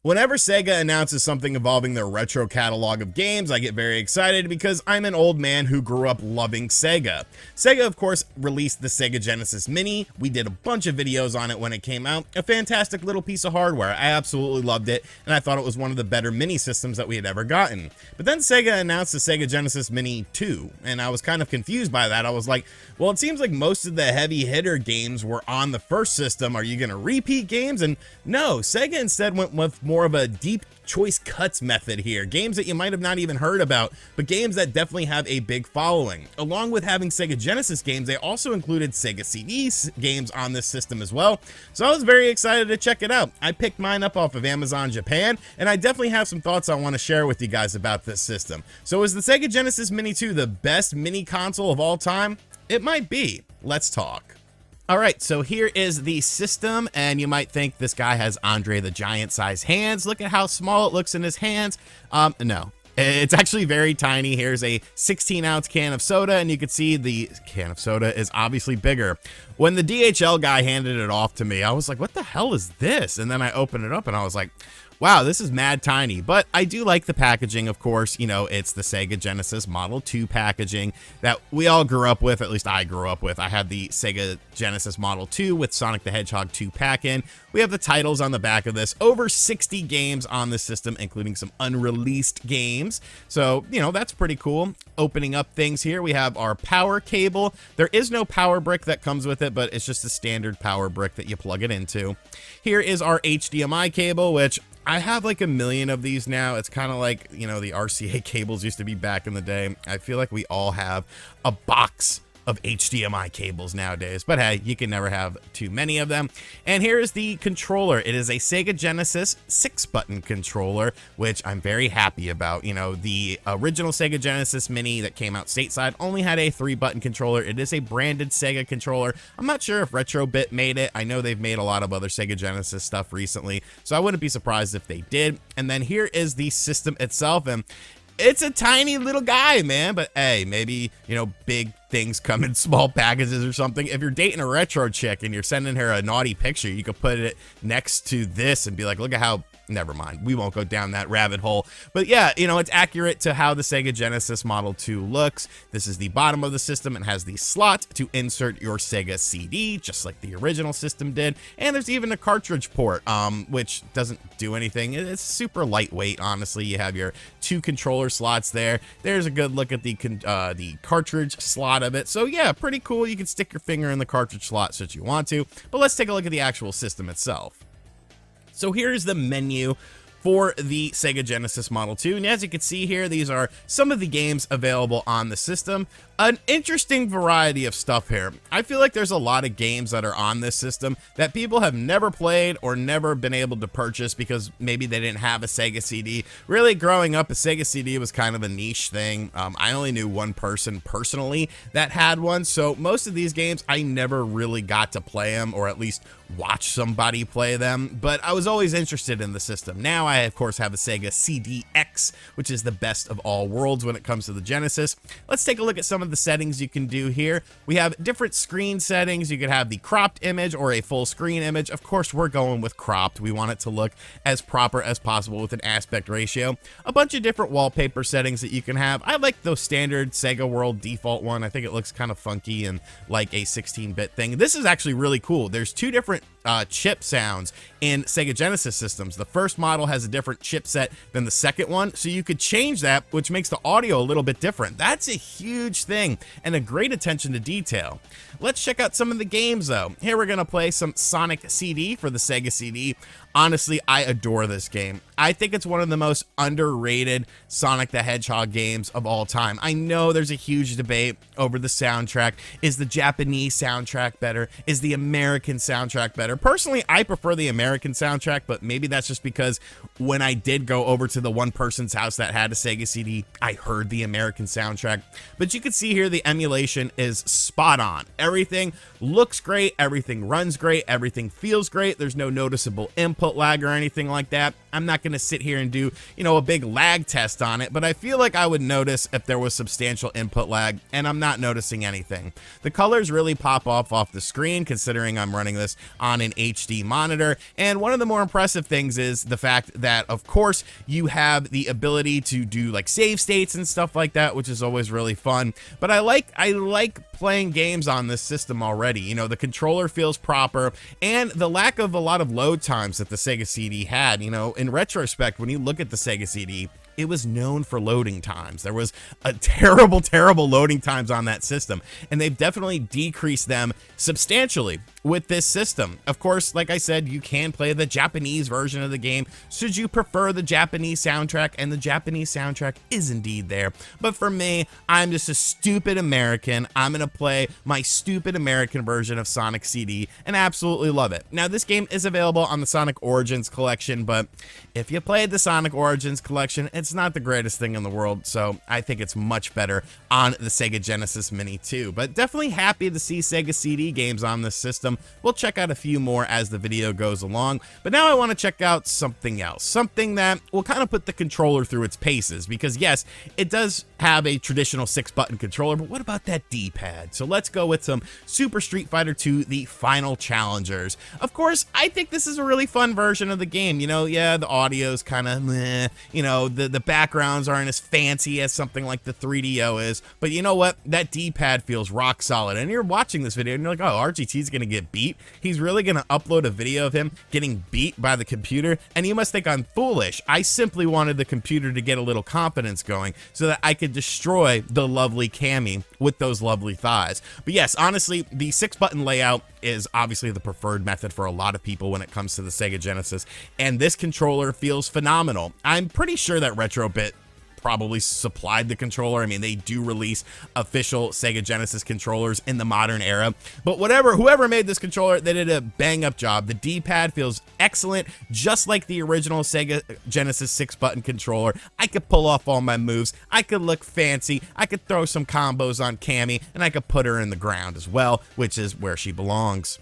Whenever Sega announces something involving their retro catalog of games, I get very excited because I'm an old man who grew up loving Sega. Sega, of course, released the SEGA Genesis Mini. We did a bunch of videos on it when it came out. A fantastic little piece of hardware. I absolutely loved it, and I thought it was one of the better mini systems that we had ever gotten. But then Sega announced the SEGA Genesis Mini 2, and I was kind of confused by that. I was like, well, it seems like most of the heavy hitter games were on the first system. Are you going to repeat games? And no, Sega instead went with more of a deep choice cuts method here. Games that you might have not even heard about, but games that definitely have a big following. Along with having Sega Genesis games, they also included Sega CD games on this system as well. So I was very excited to check it out. I picked mine up off of Amazon Japan, and I definitely have some thoughts I want to share with you guys about this system. So is the Sega Genesis Mini 2 the best mini console of all time? It might be. Let's talk. All right, so here is the system, and you might think this guy has Andre the Giant size hands. Look at how small it looks in his hands. No, it's actually very tiny. Here's a 16-ounce can of soda, and you can see the can of soda is obviously bigger. When the DHL guy handed it off to me, I was like, what the hell is this? And then I opened it up, and I was like, wow, this is mad tiny. But I do like the packaging, of course. You know, it's the Sega Genesis Model 2 packaging that we all grew up with, at least I grew up with. I had the Sega Genesis Model 2 with Sonic the Hedgehog 2 pack-in. We have the titles on the back of this. Over 60 games on the system, including some unreleased games. So, you know, that's pretty cool. Opening up things here, we have our power cable. There is no power brick that comes with it, but it's just a standard power brick that you plug it into. Here is our HDMI cable, which I have like a million of these now. It's kind of like, you know, the RCA cables used to be back in the day. I feel like we all have a box of HDMI cables nowadays, but hey, you can never have too many of them. And here is the controller. It is a Sega Genesis 6-button controller, which I'm very happy about. You know, the original Sega Genesis Mini that came out stateside only had a 3-button controller. It is a branded Sega controller. I'm not sure if Retrobit made it. I know they've made a lot of other Sega Genesis stuff recently, so I wouldn't be surprised if they did. And then here is the system itself, and it's a tiny little guy, man, but hey, maybe, you know, big things come in small packages or something. If you're dating a retro chick and you're sending her a naughty picture, you could put it next to this and be like, look at how, never mind, we won't go down that rabbit hole. But yeah, you know, it's accurate to how the Sega Genesis Model 2 looks. This is the bottom of the system. It has the slot to insert your Sega CD, just like the original system did. And there's even a cartridge port, which doesn't do anything. It's super lightweight, honestly. You have your 2 controller slots there. There's a good look at the cartridge slot of it. So yeah, pretty cool. You can stick your finger in the cartridge slot should you want to. But let's take a look at the actual system itself. So here's the menu for the Sega Genesis Model 2, and as you can see here, these are some of the games available on the system. An interesting variety of stuff here. I feel like there's a lot of games that are on this system that people have never played or never been able to purchase because maybe they didn't have a Sega CD. Really, growing up, a Sega CD was kind of a niche thing. I only knew one person personally that had one, so most of these games, I never really got to play them, or at least watch somebody play them, but I was always interested in the system. Now I, of course, have a Sega CD-X, which is the best of all worlds when it comes to the Genesis. Let's take a look at some of the settings you can do here. We have different screen settings. You could have the cropped image or a full screen image. Of course, we're going with cropped. We want it to look as proper as possible with an aspect ratio. A bunch of different wallpaper settings that you can have. I like the standard Sega World default one. I think it looks kind of funky and like a 16-bit thing. This is actually really cool. There's 2 different chip sounds in Sega Genesis systems. The first model has a different chipset than the second one, so you could change that, which makes the audio a little bit different. That's a huge thing and a great attention to detail. Let's check out some of the games though. Here we're gonna play some Sonic CD for the Sega CD. Honestly, I adore this game. I think it's one of the most underrated Sonic the Hedgehog games of all time. I know there's a huge debate over the soundtrack. Is the Japanese soundtrack better? Is the American soundtrack better? Personally, I prefer the American soundtrack, but maybe that's just because when I did go over to the one person's house that had a Sega CD, I heard the American soundtrack. But you can see here the emulation is spot on. Everything looks great, everything runs great, everything feels great. There's no noticeable input input lag or anything like that. I'm not going to sit here and do, you know, a big lag test on it, but I feel like I would notice if there was substantial input lag, and I'm not noticing anything. The colors really pop off the screen, considering I'm running this on an HD monitor, and one of the more impressive things is the fact that, of course, you have the ability to do like save states and stuff like that, which is always really fun. But I like playing games on this system already. You know, the controller feels proper, and the lack of a lot of load times that the Sega CD had. You know, in retrospect, when you look at the Sega CD, it was known for loading times. There was a terrible loading times on that system, and they've definitely decreased them substantially with this system. Of course, like I said, you can play the Japanese version of the game should you prefer the Japanese soundtrack, and the Japanese soundtrack is indeed there. But for me, I'm just a stupid American. I'm gonna play my stupid American version of Sonic CD and absolutely love it. Now, this game is available on the Sonic Origins collection, but if you played the Sonic Origins collection, it's not the greatest thing in the world, so I think it's much better on the Sega Genesis Mini too. But definitely happy to see Sega CD games on this system. We'll check out a few more as the video goes along, but now I want to check out something else, something that will kind of put the controller through its paces, because yes, it does have a traditional 6-button controller, but what about that D-pad? So let's go with some Super Street Fighter 2, the Final Challengers. Of course, I think this is a really fun version of the game. You know, yeah, the audio's kind of meh, you know, the backgrounds aren't as fancy as something like the 3DO is, but you know what? That D-pad feels rock solid. And you're watching this video and you're like, oh, RGT's gonna get beat. He's really gonna upload a video of him getting beat by the computer, and you must think I'm foolish. I simply wanted the computer to get a little confidence going so that I could destroy the lovely Cammy with those lovely thighs. But yes, honestly, the 6-button layout is obviously the preferred method for a lot of people when it comes to the Sega Genesis, and this controller feels phenomenal. I'm pretty sure that Retrobit probably supplied the controller. I mean, they do release official Sega Genesis controllers in the modern era, but whoever made this controller, they did a bang up job. The D-pad feels excellent, just like the original Sega Genesis 6-button controller. I could pull off all my moves, I could look fancy, I could throw some combos on Cammy, and I could put her in the ground as well, which is where she belongs.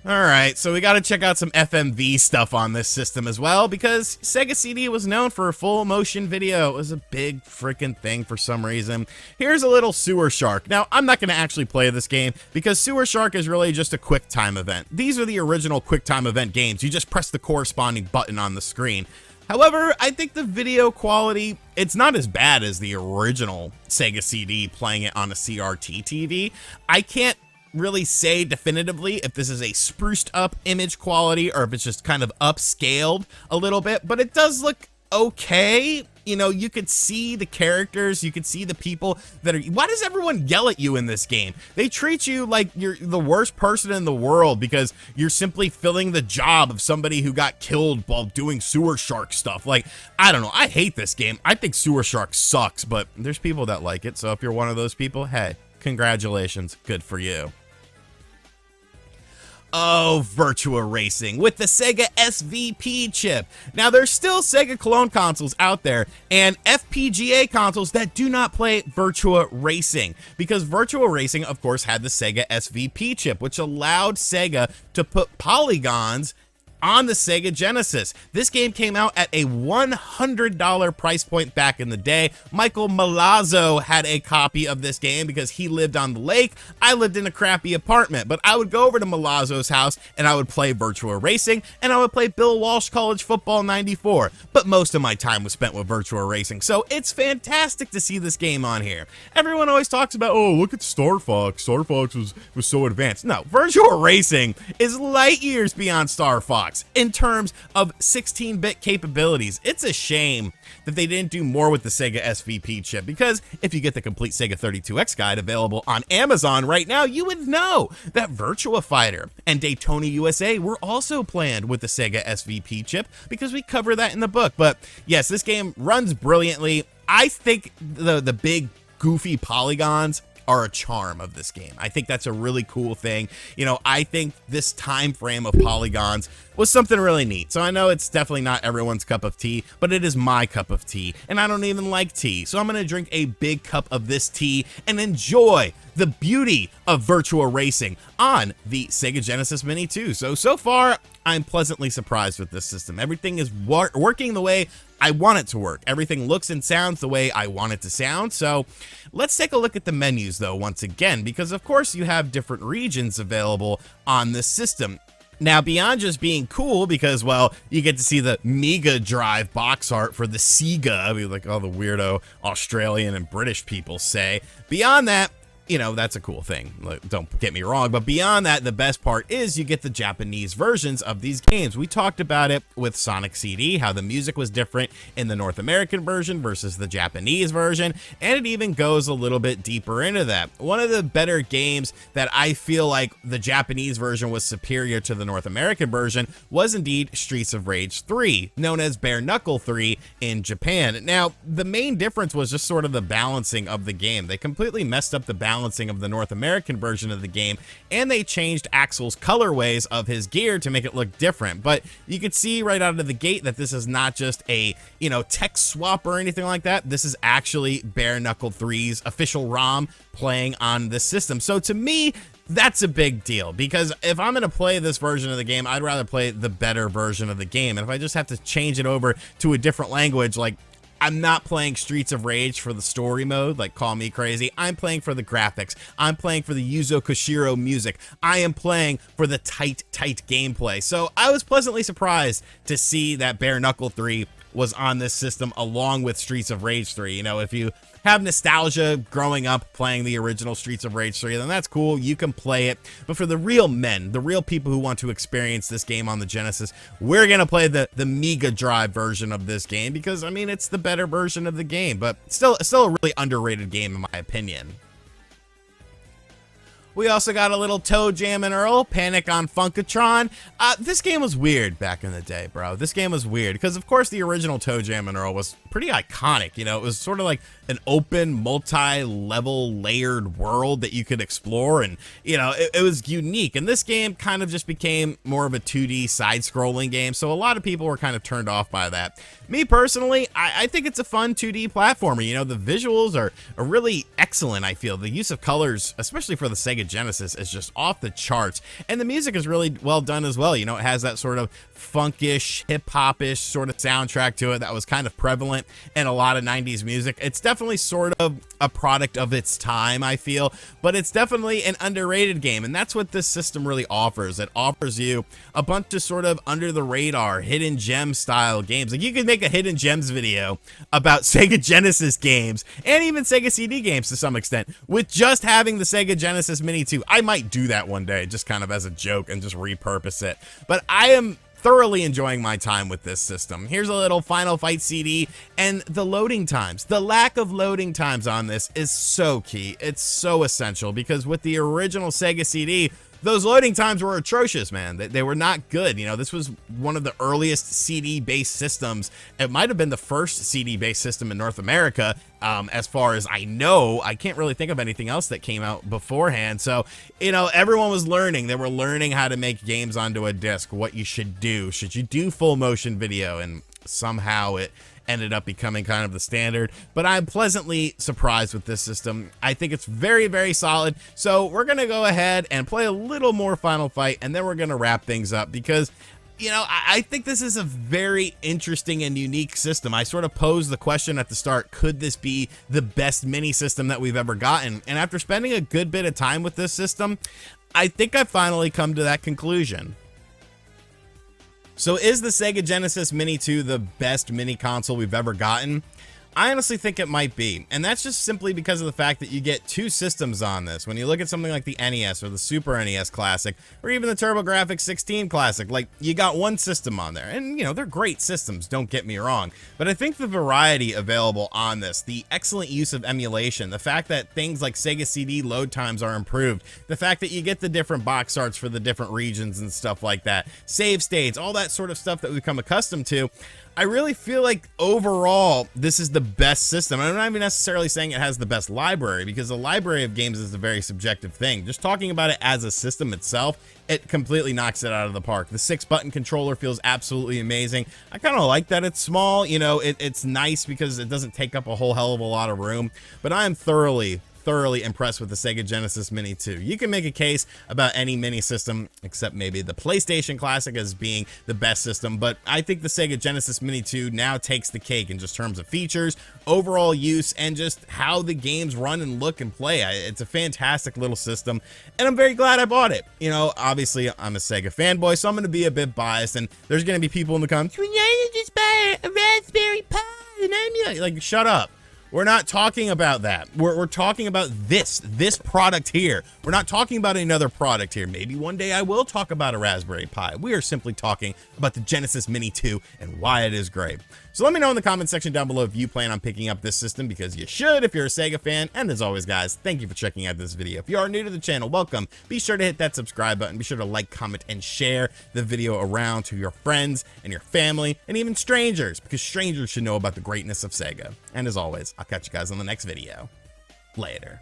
Alright, so we gotta check out some FMV stuff on this system as well, because Sega CD was known for a full motion video. It was a big freaking thing for some reason. Here's a little Sewer Shark. Now, I'm not gonna actually play this game, because Sewer Shark is really just a quick time event. These are the original quick time event games. You just press the corresponding button on the screen. However, I think the video quality, it's not as bad as the original Sega CD playing it on a CRT TV. I can't really say definitively if this is a spruced up image quality or if it's just kind of upscaled a little bit, but it does look okay. You know, you could see the characters, you could see the people that are, why does everyone yell at you in this game? They treat you like you're the worst person in the world because you're simply filling the job of somebody who got killed while doing Sewer Shark stuff. Like, I don't know, I hate this game. I think Sewer Shark sucks, but there's people that like it, so if you're one of those people, hey, congratulations, good for you. Oh, Virtua Racing with the Sega SVP chip. Now, there's still Sega clone consoles out there and FPGA consoles that do not play Virtua Racing, because Virtua Racing, of course, had the Sega SVP chip, which allowed Sega to put polygons on the Sega Genesis. This game came out at a $100 price point back in the day. Michael Malazzo had a copy of this game because he lived on the lake. I lived in a crappy apartment, but I would go over to Malazzo's house and I would play Virtua Racing and I would play Bill Walsh College Football 94. But most of my time was spent with Virtua Racing, so it's fantastic to see this game on here. Everyone always talks about, oh, look at Star Fox. Star Fox was so advanced. No, Virtua Racing is light years beyond Star Fox in terms of 16-bit capabilities. It's a shame that they didn't do more with the Sega SVP chip, because if you get the complete Sega 32X guide available on Amazon right now, you would know that Virtua Fighter and Daytona USA were also planned with the Sega SVP chip, because we cover that in the book. But yes, this game runs brilliantly. I think the big goofy polygons are a charm of this game. I think that's a really cool thing. You know, I think this time frame of polygons was something really neat. So I know it's definitely not everyone's cup of tea, but it is my cup of tea, and I don't even like tea. So I'm gonna drink a big cup of this tea and enjoy the beauty of virtual racing on the Sega Genesis Mini 2. So far, I'm pleasantly surprised with this system. Everything is working the way I want it to work. Everything looks and sounds the way I want it to sound. So let's take a look at the menus though once again, because of course you have different regions available on this system. Now, beyond just being cool, because, well, you get to see the Mega Drive box art for the SEGA, I mean, like all the weirdo Australian and British people say. Beyond that, you know, that's a cool thing. Like, don't get me wrong, but beyond that, the best part is you get the Japanese versions of these games. We talked about it with Sonic CD, how the music was different in the North American version versus the Japanese version, and it even goes a little bit deeper into that. One of the better games that I feel like the Japanese version was superior to the North American version was indeed Streets of Rage 3, known as Bare Knuckle 3 in Japan. Now, the main difference was just sort of the balancing of the game. They completely messed up the balancing of the North American version of the game, and they changed Axel's colorways of his gear to make it look different. But you could see right out of the gate that this is not just a, you know, tech swap or anything like that. This is actually Bare Knuckle 3's official ROM playing on this system. So to me, that's a big deal, because if I'm going to play this version of the game, I'd rather play the better version of the game. And if I just have to change it over to a different language, like, I'm not playing Streets of Rage for the story mode, like, call me crazy. I'm playing for the graphics. I'm playing for the Yuzo Koshiro music. I am playing for the tight gameplay. So I was pleasantly surprised to see that Bare Knuckle 3 was on this system along with Streets of Rage 3. You know, if you have nostalgia growing up playing the original Streets of Rage 3, then that's cool. You can play it. But for the real men, the real people who want to experience this game on the Genesis, we're going to play the Mega Drive version of this game because, I mean, it's the better version of the game, but still a really underrated game in my opinion. We also got a little Toe Jam and Earl, Panic on Funkatron. This game was weird back in the day, bro. This game was weird because, of course, the original Toe Jam and Earl was pretty iconic. You know, it was sort of like an open, multi-level, layered world that you could explore, and, you know, it was unique. And this game kind of just became more of a 2D side-scrolling game, so a lot of people were kind of turned off by that. Me, personally, I think it's a fun 2D platformer. You know, the visuals are really excellent, I feel. The use of colors, especially for the Sega Genesis, is just off the charts, and the music is really well done as well. You know, it has that sort of funkish, hip-hop-ish sort of soundtrack to it that was kind of prevalent in a lot of 90s music. It's definitely sort of a product of its time, I feel, but it's definitely an underrated game, and that's what this system really offers. It offers you a bunch of sort of under-the-radar, hidden gem style games. Like, you could make a hidden gems video about Sega Genesis games, and even Sega CD games to some extent, with just having the Sega Genesis Mini 2. I might do that one day, just kind of as a joke, and just repurpose it. But I am thoroughly enjoying my time with this system. Here's a little Final Fight CD, and the loading times. The lack of loading times on this is so key. It's so essential, because with the original Sega CD, those loading times were atrocious, man. They were not good. You know, this was one of the earliest CD-based systems. It might have been the first CD-based system in North America, as far as I know. I can't really think of anything else that came out beforehand. So, you know, everyone was learning. They were learning how to make games onto a disc, what you should do. Should you do full motion video? And somehow it ended up becoming kind of the standard, but I'm pleasantly surprised with this system. I think it's very, very solid. So we're going to go ahead and play a little more Final Fight, and then we're going to wrap things up, because, you know, I think this is a very interesting and unique system. I sort of posed the question at the start, could this be the best mini system that we've ever gotten? And after spending a good bit of time with this system, I think I've finally come to that conclusion. So is the Sega Genesis Mini 2 the best mini console we've ever gotten? I honestly think it might be, and that's just simply because of the fact that you get two systems on this. When you look at something like the NES or the Super NES Classic, or even the TurboGrafx 16 Classic, like, you got one system on there, and, you know, they're great systems, don't get me wrong, but I think the variety available on this, the excellent use of emulation, the fact that things like Sega CD load times are improved, the fact that you get the different box arts for the different regions and stuff like that, save states, all that sort of stuff that we've come accustomed to, I really feel like overall this is the best system. I'm not even necessarily saying it has the best library, because the library of games is a very subjective thing. Just talking about it as a system itself, it completely knocks it out of the park. The 6-button controller feels absolutely amazing. I kind of like that it's small. You know, it's nice because it doesn't take up a whole hell of a lot of room, but I am thoroughly thoroughly impressed with the Sega Genesis Mini 2. You can make a case about any mini system, except maybe the PlayStation Classic as being the best system, but I think the Sega Genesis Mini 2 now takes the cake in just terms of features, overall use, and just how the games run and look and play. It's a fantastic little system, and I'm very glad I bought it. You know, obviously I'm a Sega fanboy, so I'm going to be a bit biased, and there's going to be people in the comments, "Well, you just buy a Raspberry Pi and emulate." Like, shut up. We're not talking about that. We're talking about this product here. We're not talking about another product here. Maybe one day I will talk about a Raspberry Pi. We are simply talking about the Genesis Mini 2 and why it is great. So let me know in the comment section down below if you plan on picking up this system, because you should if you're a Sega fan. And as always, guys, thank you for checking out this video. If you are new to the channel, welcome. Be sure to hit that subscribe button. Be sure to like, comment, and share the video around to your friends and your family and even strangers, because strangers should know about the greatness of Sega. And as always, I'll catch you guys on the next video. Later.